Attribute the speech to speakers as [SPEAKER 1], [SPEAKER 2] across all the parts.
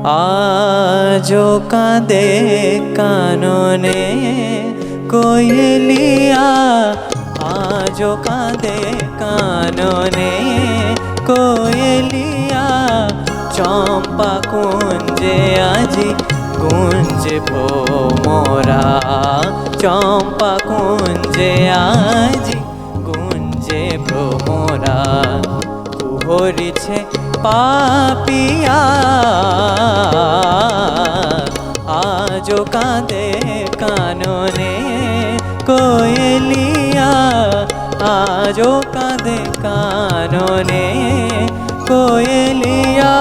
[SPEAKER 1] আজো কাঁদে কাননে কোয়েলিয়া, আজো কাঁদে কাননে কোয়েলিয়া। চম্পা কুঞ্জে আজি গুঞ্জে ভ্রমরা, চম্পা কুঞ্জে আজি গুঞ্জে ভ্রমরা। কুহরিছে পাপিয়া, আজো কাঁদে কাননে কোয়েলিয়া, আজো কাঁদে কাননে কোয়েলিয়া।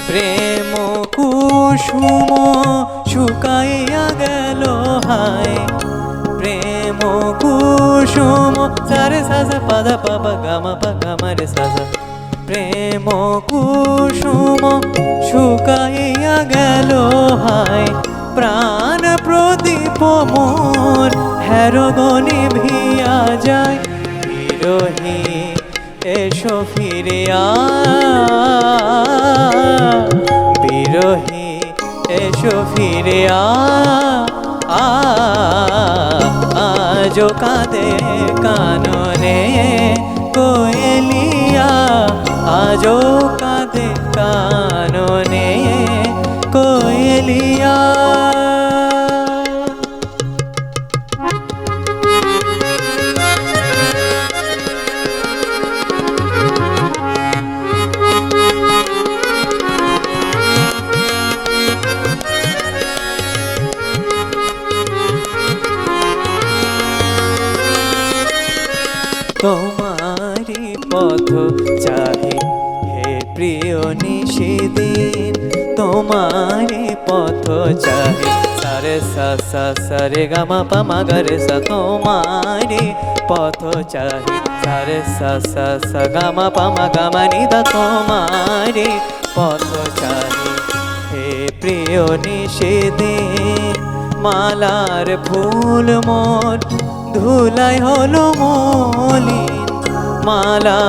[SPEAKER 1] প্রেম কুসুম শুকাইয়া গেল হায়, প্রেম কুসুম সারে সাজা পাদা পাপা গামা পা গামারে সাজা। প্রেম কুসুম শুকাইয়া গেল হায়, প্রাণ প্রদীপ মোর হেরগনি ভিয়া যায়। বিরহী এসো ফিরে বিরহী এসো ফিরে আজো কাঁদে কাননে কোয়েলিয়া, আজো কাঁদে কাননে কোয়েলিয়া। তোমারি পথ চাহি হে প্রিয় নিশিদিন, তোমারি পথ চাহি সারে সা সা সারে গামা পামা গারে সা। তোমারি পথ চাহি সারে সা সা সা গামা পামা গামা নিদা। তোমারি পথ চাহি হে প্রিয় নিশিদিন, মালার ফুল মোর ধুলাই হলো মলিন, মালা